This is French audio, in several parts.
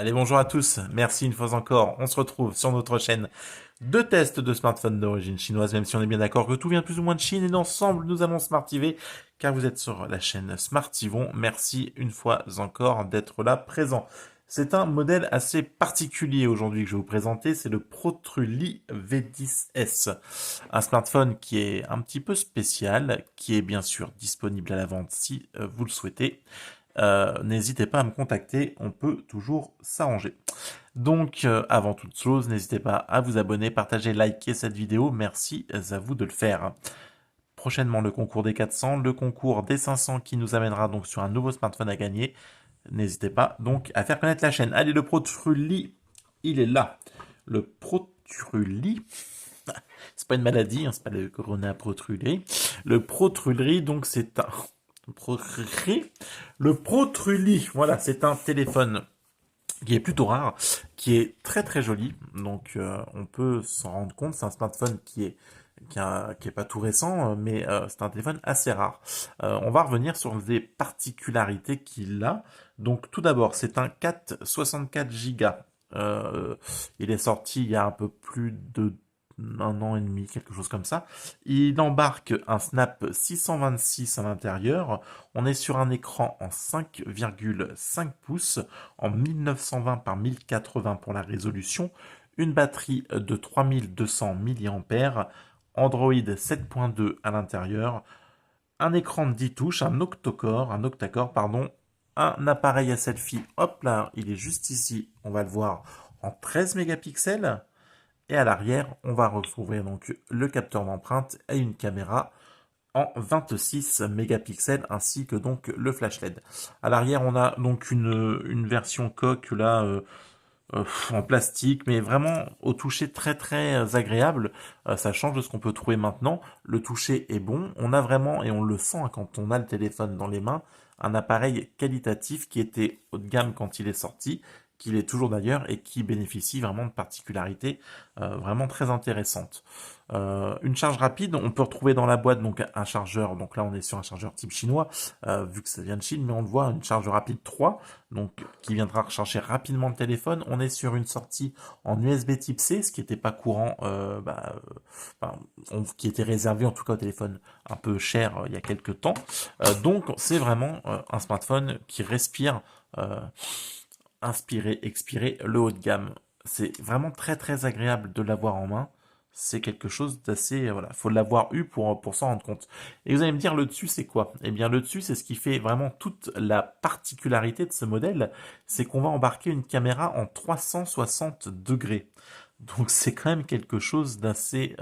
Allez, bonjour à tous. Merci une fois encore. On se retrouve sur notre chaîne de tests de smartphones d'origine chinoise, même si on est bien d'accord que tout vient plus ou moins de Chine. Et ensemble, nous allons smartiver, car vous êtes sur la chaîne Smartivon. Merci une fois encore d'être là présent. C'est un modèle assez particulier aujourd'hui que je vais vous présenter. C'est le Protruli V10S. Un smartphone qui est un petit peu spécial, qui est bien sûr disponible à la vente si vous le souhaitez. N'hésitez pas à me contacter, on peut toujours s'arranger. Donc, avant toute chose, n'hésitez pas à vous abonner, partager, liker cette vidéo. Merci à vous de le faire. Prochainement, le concours des 400, le concours des 500 qui nous amènera donc sur un nouveau smartphone à gagner. N'hésitez pas donc à faire connaître la chaîne. Allez, le Protruli, il est là. Le Protruli, c'est pas une maladie, hein, c'est pas le corona protrulé. Le Protruli, donc c'est un le Protruli, voilà, c'est un téléphone qui est plutôt rare, qui est très très joli, donc on peut s'en rendre compte, c'est un smartphone qui est pas tout récent, mais c'est un téléphone assez rare. On va revenir sur les particularités qu'il a. Donc tout d'abord, c'est un 464 Go. Il est sorti il y a un peu plus de un an et demi, quelque chose comme ça. Il embarque un Snap 626 à l'intérieur. On est sur un écran en 5,5 pouces, en 1920 par 1080 pour la résolution, une batterie de 3200 mAh, Android 7.2 à l'intérieur, un écran de 10 touches, un octa-core, pardon, un appareil à selfie, hop là, il est juste ici, on va le voir, en 13 mégapixels. Et à l'arrière, on va retrouver donc le capteur d'empreinte et une caméra en 26 mégapixels ainsi que donc le flash LED. À l'arrière, on a donc une version coque là en plastique, mais vraiment au toucher très très agréable. Ça change de ce qu'on peut trouver maintenant. Le toucher est bon. On a vraiment, et on le sent hein, quand on a le téléphone dans les mains, un appareil qualitatif qui était haut de gamme quand il est sorti, qu'il est toujours d'ailleurs, et qui bénéficie vraiment de particularités vraiment très intéressantes. Une charge rapide, on peut retrouver dans la boîte donc un chargeur, donc là on est sur un chargeur type chinois, vu que ça vient de Chine, mais on le voit, une charge rapide 3, donc qui viendra recharger rapidement le téléphone. On est sur une sortie en USB type C, ce qui n'était pas courant, qui était réservé en tout cas au téléphone un peu cher il y a quelques temps. Donc c'est vraiment un smartphone qui respire inspirer, expirer le haut de gamme. C'est vraiment très très agréable de l'avoir en main. C'est quelque chose d'assez, voilà, faut l'avoir eu pour s'en rendre compte. Et vous allez me dire, le dessus, c'est quoi? Eh bien, le dessus, c'est ce qui fait vraiment toute la particularité de ce modèle, c'est qu'on va embarquer une caméra en 360 degrés. Donc c'est quand même quelque chose d'assez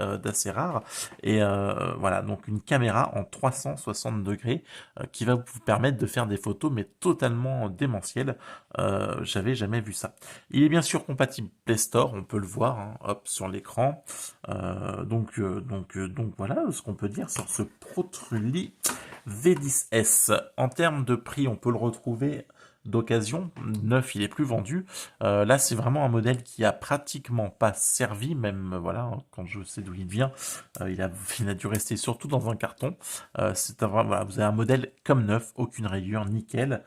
rare. Et voilà, donc une caméra en 360 degrés qui va vous permettre de faire des photos mais totalement démentielles. J'avais jamais vu ça. Il est bien sûr compatible Play Store, on peut le voir, hein, hop, sur l'écran. Donc voilà ce qu'on peut dire sur ce Protruli V10S. En termes de prix, on peut le retrouver d'occasion, neuf il est plus vendu. Là c'est vraiment un modèle qui a pratiquement pas servi, même voilà, hein, quand je sais d'où il vient, il a dû rester surtout dans un carton. Voilà, vous avez un modèle comme neuf, aucune rayure, nickel.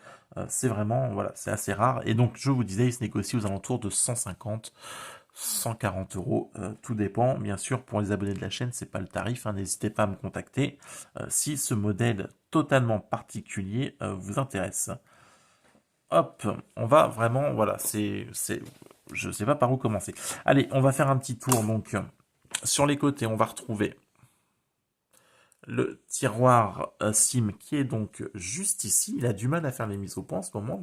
C'est vraiment, voilà, c'est assez rare. Et donc je vous disais, il se négocie aux alentours de 150 140 euros, tout dépend. Bien sûr, pour les abonnés de la chaîne, c'est pas le tarif, hein, n'hésitez pas à me contacter si ce modèle totalement particulier vous intéresse. Hop, on va vraiment, voilà, je sais pas par où commencer. Allez, on va faire un petit tour, donc, sur les côtés, on va retrouver le tiroir SIM qui est donc juste ici. Il a du mal à faire les mises au point en ce moment,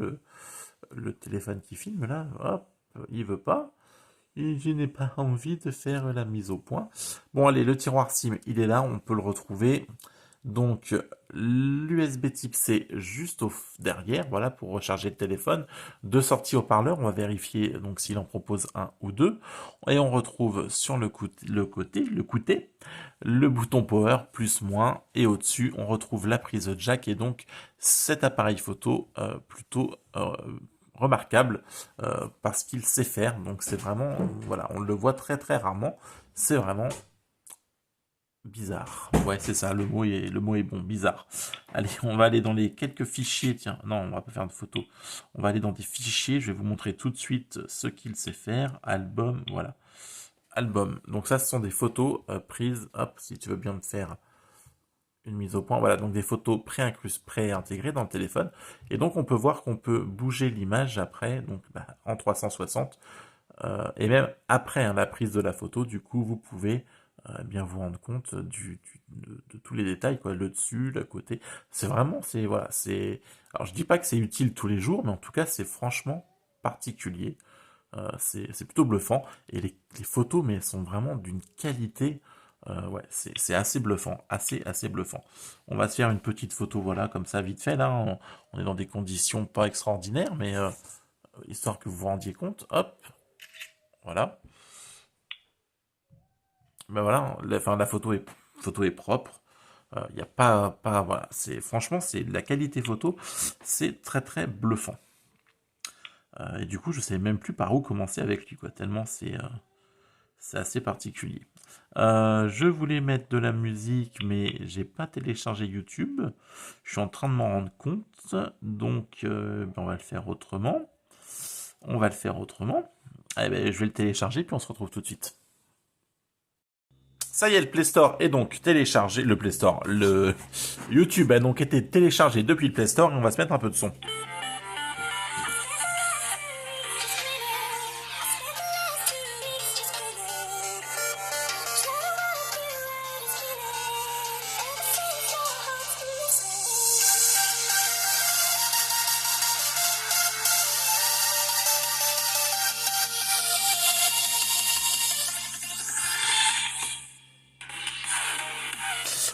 le téléphone qui filme, là, hop, il veut pas. Et je n'ai pas envie de faire la mise au point. Bon, allez, le tiroir SIM, il est là, on peut le retrouver. Donc, l'USB type C juste derrière, voilà, pour recharger le téléphone. Deux sorties haut-parleurs, on va vérifier donc s'il en propose un ou deux. Et on retrouve sur le côté, le bouton power, plus, moins. Et au-dessus, on retrouve la prise jack et donc cet appareil photo plutôt remarquable parce qu'il sait faire. Donc c'est vraiment, voilà, on le voit très très rarement. C'est vraiment Bizarre. Ouais, c'est ça, le mot est bon, bizarre. Allez, on va aller dans les quelques fichiers. Tiens, non, on va pas faire de photos. On va aller dans des fichiers. Je vais vous montrer tout de suite ce qu'il sait faire. Album, voilà. Album. Donc ça, ce sont des photos prises. Hop, si tu veux bien me faire une mise au point. Voilà, donc des photos pré-incluses, pré-intégrées dans le téléphone. Et donc, on peut voir qu'on peut bouger l'image après, donc en 360. Et même après la prise de la photo, du coup, vous pouvez bien vous rendre compte de tous les détails, quoi, le dessus, le côté. C'est vraiment, c'est voilà, c'est. Alors je dis pas que c'est utile tous les jours, mais en tout cas c'est franchement particulier. C'est plutôt bluffant et les photos, mais elles sont vraiment d'une qualité. Ouais, c'est assez bluffant, assez bluffant. On va se faire une petite photo, voilà, comme ça, vite fait là. On est dans des conditions pas extraordinaires, mais histoire que vous vous rendiez compte. Hop, voilà. Ben voilà, la photo est propre. Il y a pas, voilà, c'est franchement, c'est la qualité photo, c'est très bluffant. Et du coup, je sais même plus par où commencer avec lui, quoi. Tellement c'est assez particulier. Je voulais mettre de la musique, mais j'ai pas téléchargé YouTube. Je suis en train de m'en rendre compte, donc on va le faire autrement. On va le faire autrement. Eh ben, je vais le télécharger, puis on se retrouve tout de suite. Ça y est, le Play Store est donc téléchargé. Le Play Store, le YouTube a donc été téléchargé depuis le Play Store et on va se mettre un peu de son.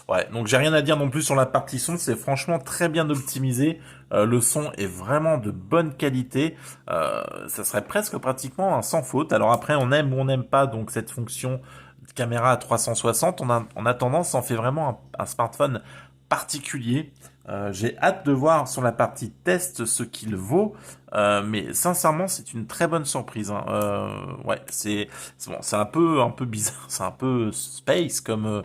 Ouais, donc j'ai rien à dire non plus sur la partie son, c'est franchement très bien optimisé. Le son est vraiment de bonne qualité. Ça serait presque pratiquement un sans faute. Alors après, on aime ou on n'aime pas donc cette fonction de caméra à 360. En attendant, ça en fait vraiment un smartphone particulier. J'ai hâte de voir sur la partie test ce qu'il vaut, mais sincèrement c'est une très bonne surprise. Hein. Ouais, c'est bon, c'est un peu bizarre, c'est un peu space comme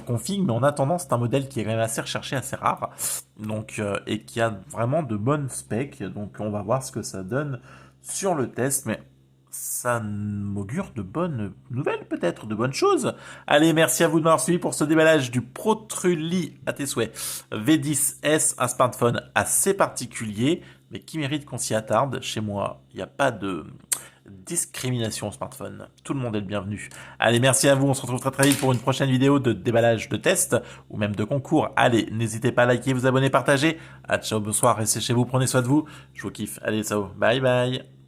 config, mais en attendant, c'est un modèle qui est quand même assez recherché, assez rare, donc et qui a vraiment de bonnes specs. Donc on va voir ce que ça donne sur le test, mais ça m'augure de bonnes nouvelles, peut-être, de bonnes choses. Allez, merci à vous de m'avoir suivi pour ce déballage du Protruli à tes souhaits V10S, un smartphone assez particulier, mais qui mérite qu'on s'y attarde. Chez moi, il n'y a pas de discrimination au smartphone. Tout le monde est le bienvenu. Allez, merci à vous. On se retrouve très vite pour une prochaine vidéo de déballage de test ou même de concours. Allez, n'hésitez pas à liker, vous abonner, partager. À ciao, bonsoir, restez chez vous, prenez soin de vous. Je vous kiffe. Allez, ciao. Bye bye.